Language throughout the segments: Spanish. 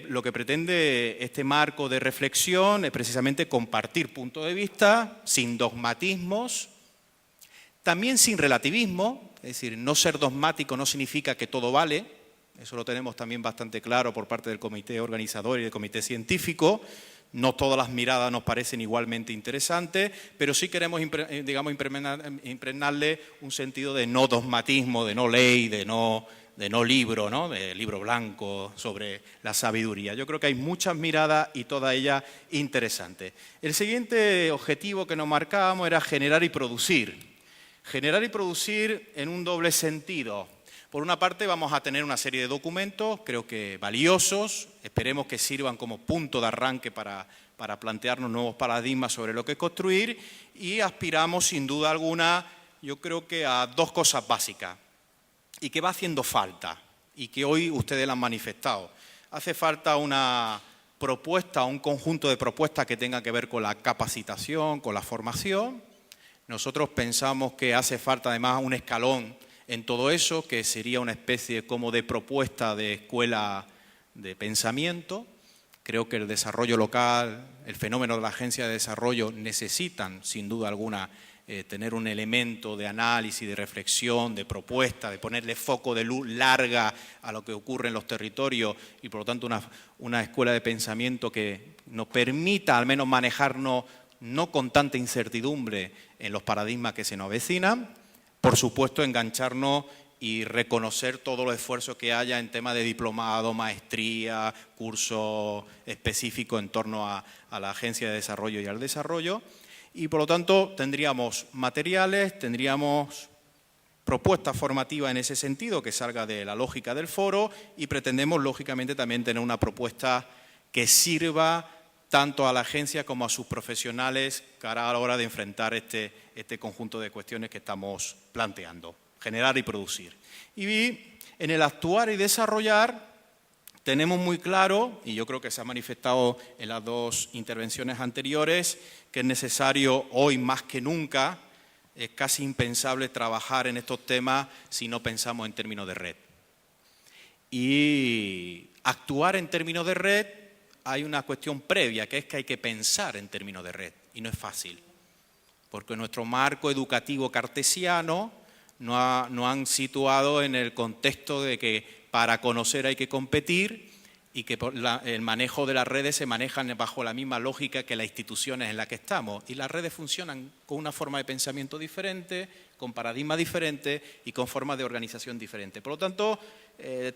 Lo que pretende este marco de reflexión es precisamente compartir puntos de vista sin dogmatismos, también sin relativismo, es decir, no ser dogmático no significa que todo vale, eso lo tenemos también bastante claro por parte del comité organizador y del comité científico. No todas las miradas nos parecen igualmente interesantes, pero sí queremos, digamos, impregnarle un sentido de no dogmatismo, de no ley, de no libro, ¿no? De libro blanco sobre la sabiduría. Yo creo que hay muchas miradas y todas ellas interesantes. El siguiente objetivo que nos marcábamos era generar y producir. Generar y producir en un doble sentido. Por una parte vamos a tener una serie de documentos, creo que valiosos, esperemos que sirvan como punto de arranque para plantearnos nuevos paradigmas sobre lo que es construir, y aspiramos sin duda alguna, yo creo que a dos cosas básicas y que va haciendo falta y que hoy ustedes la han manifestado. Hace falta una propuesta, un conjunto de propuestas que tengan que ver con la capacitación, con la formación. Nosotros pensamos que hace falta además un escalón en todo eso, que sería una especie como de propuesta de escuela de pensamiento. Creo que el desarrollo local, el fenómeno de la agencia de desarrollo necesitan, sin duda alguna, tener un elemento de análisis, de reflexión, de propuesta, de ponerle foco de luz larga a lo que ocurre en los territorios y, por lo tanto, una escuela de pensamiento que nos permita al menos manejarnos no con tanta incertidumbre en los paradigmas que se nos avecinan. Por supuesto, engancharnos y reconocer todos los esfuerzos que haya en temas de diplomado, maestría, cursos específicos en torno a la Agencia de Desarrollo y al desarrollo. Y, por lo tanto, tendríamos materiales, tendríamos propuestas formativas en ese sentido que salga de la lógica del foro, y pretendemos, lógicamente, también tener una propuesta que sirva tanto a la agencia como a sus profesionales cara a la hora de enfrentar este conjunto de cuestiones que estamos planteando, generar y producir. Y en el actuar y desarrollar tenemos muy claro, y yo creo que se ha manifestado en las dos intervenciones anteriores, que es necesario hoy más que nunca, es casi impensable trabajar en estos temas si no pensamos en términos de red. Y actuar en términos de red, hay una cuestión previa, que es que hay que pensar en términos de red, y no es fácil, porque nuestro marco educativo cartesiano nos han situado en el contexto de que para conocer hay que competir y que el manejo de las redes se manejan bajo la misma lógica que las instituciones en las que estamos. Y las redes funcionan con una forma de pensamiento diferente, con paradigmas diferentes y con formas de organización diferentes. Por lo tanto,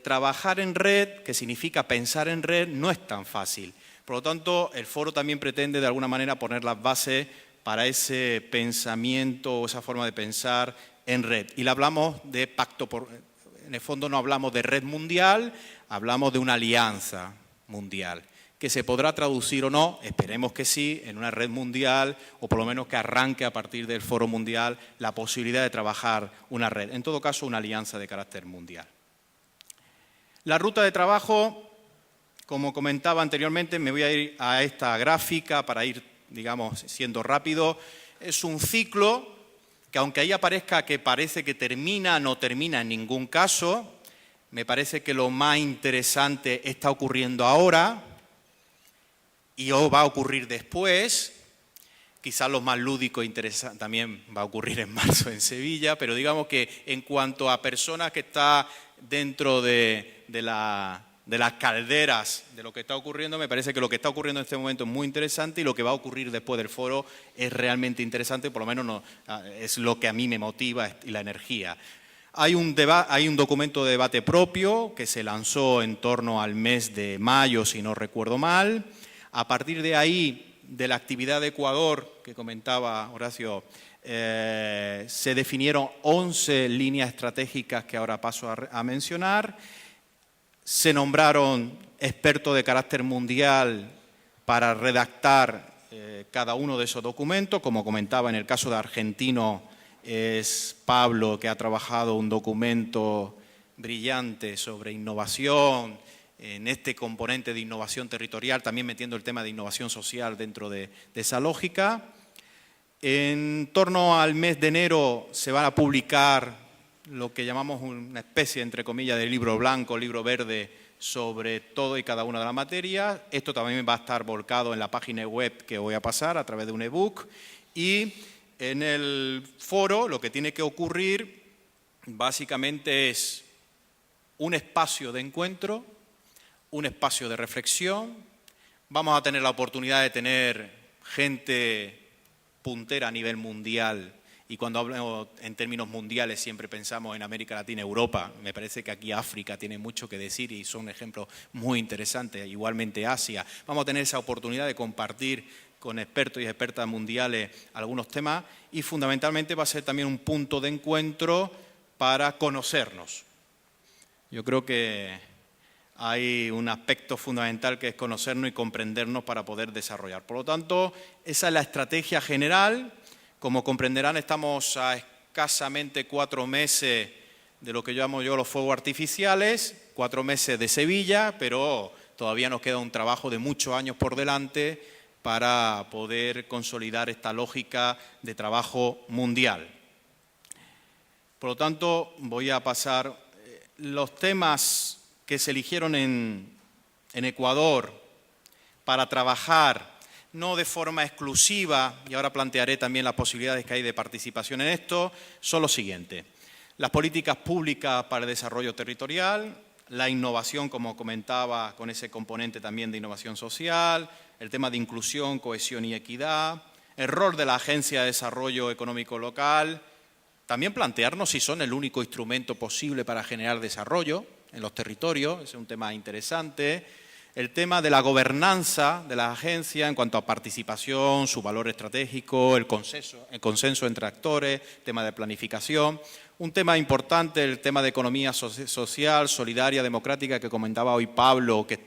trabajar en red, que significa pensar en red, no es tan fácil. Por lo tanto, el foro también pretende de alguna manera poner las bases para ese pensamiento o esa forma de pensar en red. Y le hablamos de pacto en el fondo no hablamos de red mundial, hablamos de una alianza mundial, que se podrá traducir o no, esperemos que sí, en una red mundial, o por lo menos que arranque a partir del foro mundial la posibilidad de trabajar una red, en todo caso una alianza de carácter mundial. La ruta de trabajo, como comentaba anteriormente, me voy a ir a esta gráfica para ir, digamos, siendo rápido. Es un ciclo que, aunque ahí aparezca que parece que termina, no termina en ningún caso. Me parece que lo más interesante está ocurriendo ahora y va a ocurrir después. Quizás lo más lúdico e interesante también va a ocurrir en marzo en Sevilla, pero digamos que en cuanto a personas que están dentro de las calderas de lo que está ocurriendo, me parece que lo que está ocurriendo en este momento es muy interesante y lo que va a ocurrir después del foro es realmente interesante, por lo menos es lo que a mí me motiva y la energía. Hay un documento de debate propio que se lanzó en torno al mes de mayo, si no recuerdo mal. A partir de ahí, de la actividad de Ecuador, que comentaba Horacio, se definieron 11 líneas estratégicas que ahora paso a mencionar. Se nombraron expertos de carácter mundial para redactar cada uno de esos documentos. Como comentaba, en el caso de argentino es Pablo, que ha trabajado un documento brillante sobre innovación, en este componente de innovación territorial, también metiendo el tema de innovación social dentro de esa lógica. En torno al mes de enero se van a publicar lo que llamamos una especie, entre comillas, de libro blanco, libro verde, sobre todo y cada una de las materias. Esto también va a estar volcado en la página web que voy a pasar a través de un ebook. Y en el foro lo que tiene que ocurrir básicamente es un espacio de encuentro, un espacio de reflexión. Vamos a tener la oportunidad de tener gente puntera a nivel mundial, y cuando hablamos en términos mundiales siempre pensamos en América Latina, Europa. Me parece que aquí África tiene mucho que decir y son ejemplos muy interesantes, igualmente Asia. Vamos a tener esa oportunidad de compartir con expertos y expertas mundiales algunos temas, y fundamentalmente va a ser también un punto de encuentro para conocernos. Yo creo que hay un aspecto fundamental que es conocernos y comprendernos para poder desarrollar. Por lo tanto, esa es la estrategia general. Como comprenderán, estamos a escasamente 4 meses de lo que llamo yo los fuegos artificiales, 4 meses de Sevilla, pero todavía nos queda un trabajo de muchos años por delante para poder consolidar esta lógica de trabajo mundial. Por lo tanto, voy a pasar los temas que se eligieron en Ecuador para trabajar, no de forma exclusiva, y ahora plantearé también las posibilidades que hay de participación en esto, son los siguientes: las políticas públicas para el desarrollo territorial, la innovación, como comentaba, con ese componente también de innovación social, el tema de inclusión, cohesión y equidad, el rol de la Agencia de Desarrollo Económico Local, también plantearnos si son el único instrumento posible para generar desarrollo en los territorios, ese es un tema interesante. El tema de la gobernanza de la agencia en cuanto a participación, su valor estratégico, el consenso entre actores, tema de planificación. Un tema importante, el tema de economía social, solidaria, democrática, que comentaba hoy Pablo, que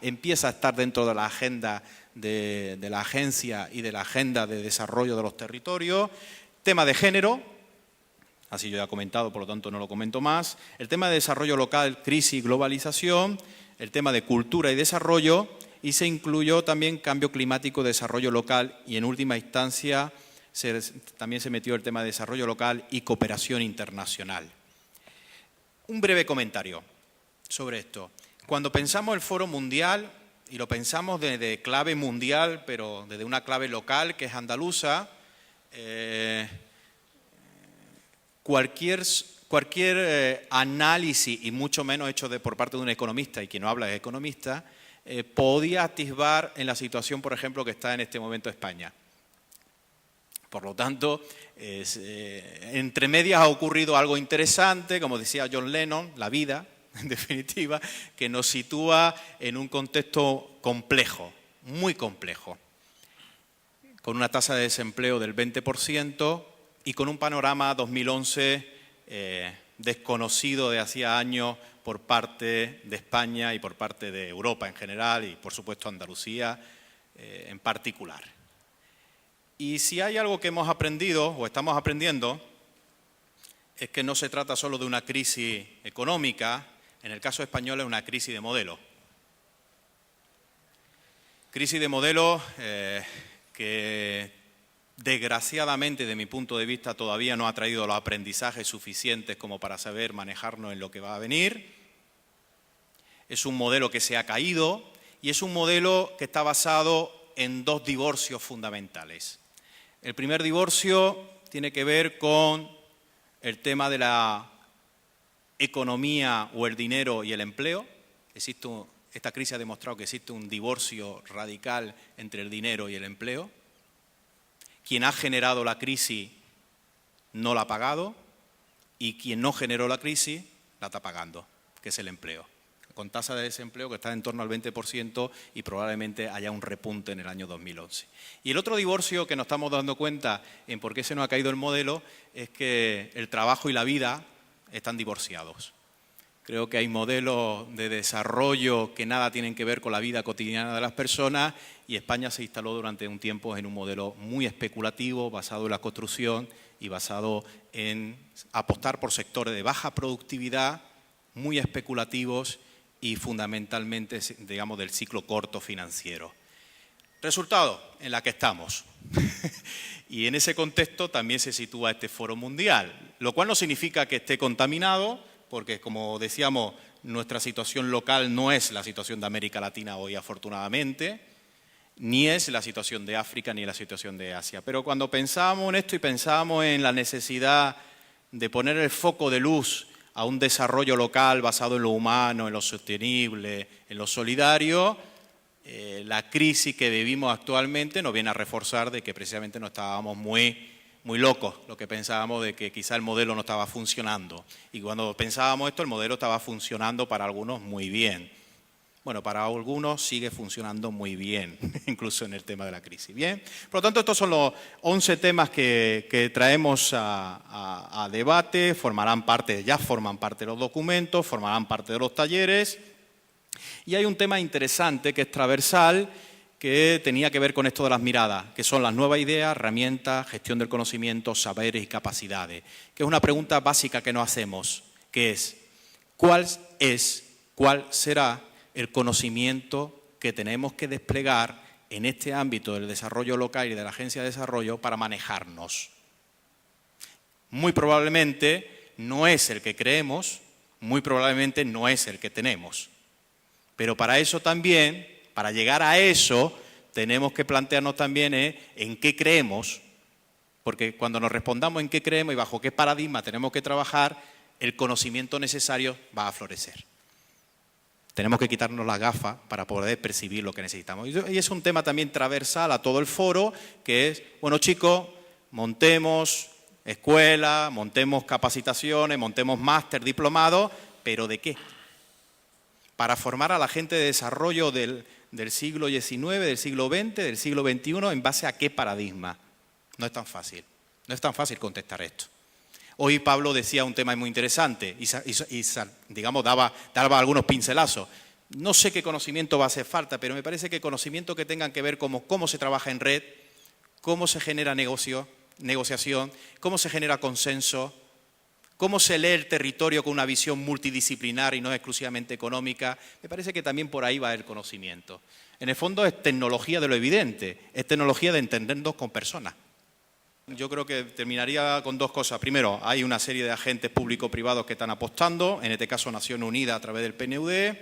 empieza a estar dentro de la agenda de la agencia y de la agenda de desarrollo de los territorios. Tema de género, así yo ya he comentado, por lo tanto no lo comento más. El tema de desarrollo local, crisis y globalización. El tema de cultura y desarrollo, y se incluyó también cambio climático, desarrollo local, y en última instancia también se metió el tema de desarrollo local y cooperación internacional. Un breve comentario sobre esto. Cuando pensamos el Foro Mundial, y lo pensamos desde clave mundial, pero desde una clave local que es andaluza, cualquier análisis, y mucho menos hecho por parte de un economista, y quien no habla es economista, podía atisbar en la situación, por ejemplo, que está en este momento España. Por lo tanto, entre medias ha ocurrido algo interesante, como decía John Lennon, la vida, en definitiva, que nos sitúa en un contexto complejo, muy complejo, con una tasa de desempleo del 20% y con un panorama 2011 desconocido de hacía años por parte de España y por parte de Europa en general y, por supuesto, Andalucía en particular. Y si hay algo que hemos aprendido o estamos aprendiendo es que no se trata solo de una crisis económica, en el caso español es una crisis de modelo. Crisis de modelo que desgraciadamente, de mi punto de vista, todavía no ha traído los aprendizajes suficientes como para saber manejarnos en lo que va a venir. Es un modelo que se ha caído y es un modelo que está basado en 2 divorcios fundamentales. El primer divorcio tiene que ver con el tema de la economía o el dinero y el empleo. Esta crisis ha demostrado que existe un divorcio radical entre el dinero y el empleo. Quien ha generado la crisis no la ha pagado y quien no generó la crisis la está pagando, que es el empleo, con tasa de desempleo que está en torno al 20% y probablemente haya un repunte en el año 2011. Y el otro divorcio que nos estamos dando cuenta en por qué se nos ha caído el modelo es que el trabajo y la vida están divorciados. Creo que hay modelos de desarrollo que nada tienen que ver con la vida cotidiana de las personas y España se instaló durante un tiempo en un modelo muy especulativo, basado en la construcción y basado en apostar por sectores de baja productividad, muy especulativos y fundamentalmente, digamos, del ciclo corto financiero. Resultado, en la que estamos. Y en ese contexto también se sitúa este foro mundial, lo cual no significa que esté contaminado, porque como decíamos, nuestra situación local no es la situación de América Latina hoy, afortunadamente, ni es la situación de África ni la situación de Asia. Pero cuando pensábamos en esto y pensábamos en la necesidad de poner el foco de luz a un desarrollo local basado en lo humano, en lo sostenible, en lo solidario, la crisis que vivimos actualmente nos viene a reforzar de que precisamente no estábamos muy locos, lo que pensábamos de que quizá el modelo no estaba funcionando. Y cuando pensábamos esto, el modelo estaba funcionando para algunos muy bien. Bueno, para algunos sigue funcionando muy bien, incluso en el tema de la crisis. Bien, por lo tanto, estos son los 11 temas que traemos a debate, ya forman parte de los documentos, formarán parte de los talleres. Y hay un tema interesante que es transversal, que tenía que ver con esto de las miradas, que son las nuevas ideas, herramientas, gestión del conocimiento, saberes y capacidades, que es una pregunta básica que nos hacemos, que es ¿cuál será el conocimiento que tenemos que desplegar en este ámbito del desarrollo local y de la Agencia de Desarrollo para manejarnos? Muy probablemente no es el que creemos, muy probablemente no es el que tenemos. Pero para eso también, para llegar a eso, tenemos que plantearnos también en qué creemos, porque cuando nos respondamos en qué creemos y bajo qué paradigma tenemos que trabajar, el conocimiento necesario va a florecer. Tenemos que quitarnos las gafas para poder percibir lo que necesitamos. Y es un tema también transversal a todo el foro, que es, bueno chicos, montemos escuelas, montemos capacitaciones, montemos máster, diplomados, ¿pero de qué? Para formar a la gente de desarrollo del siglo XIX, del siglo XX, del siglo XXI, ¿en base a qué paradigma? No es tan fácil. No es tan fácil contestar esto. Hoy Pablo decía un tema muy interesante y digamos, daba algunos pincelazos. No sé qué conocimiento va a hacer falta, pero me parece que conocimiento que tengan que ver con cómo se trabaja en red, cómo se genera negociación, cómo se genera consenso, cómo se lee el territorio con una visión multidisciplinar y no exclusivamente económica. Me parece que también por ahí va el conocimiento. En el fondo es tecnología de lo evidente, es tecnología de entendernos con personas. Yo creo que terminaría con dos cosas. Primero, hay una serie de agentes público-privados que están apostando, en este caso Naciones Unidas a través del PNUD,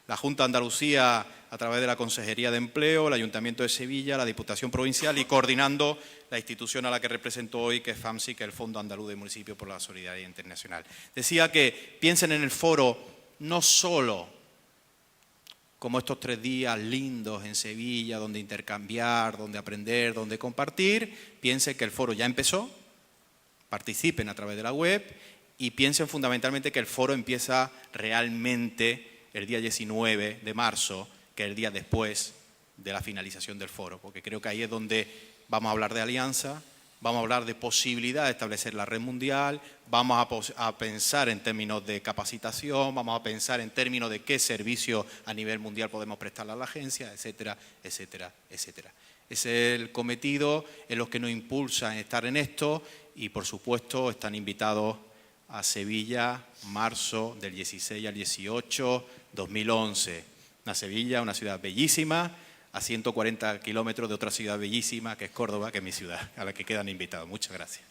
la Junta de Andalucía a través de la Consejería de Empleo, el Ayuntamiento de Sevilla, la Diputación Provincial y coordinando la institución a la que represento hoy, que es FAMSI, que es el Fondo Andaluz de Municipios por la Solidaridad Internacional. Decía que piensen en el foro no solo como estos 3 días lindos en Sevilla, donde intercambiar, donde aprender, donde compartir, piensen que el foro ya empezó, participen a través de la web y piensen fundamentalmente que el foro empieza realmente el día 19 de marzo, que es el día después de la finalización del foro, porque creo que ahí es donde vamos a hablar de alianza, vamos a hablar de posibilidad de establecer la red mundial, vamos a pensar en términos de capacitación, vamos a pensar en términos de qué servicio a nivel mundial podemos prestarle a la agencia, etcétera, etcétera, etcétera. Ese es el cometido en los que nos impulsa en estar en esto y, por supuesto, están invitados a Sevilla, marzo del 16 al 18, 2011. Una Sevilla, una ciudad bellísima, a 140 kilómetros de otra ciudad bellísima, que es Córdoba, que es mi ciudad, a la que quedan invitados. Muchas gracias.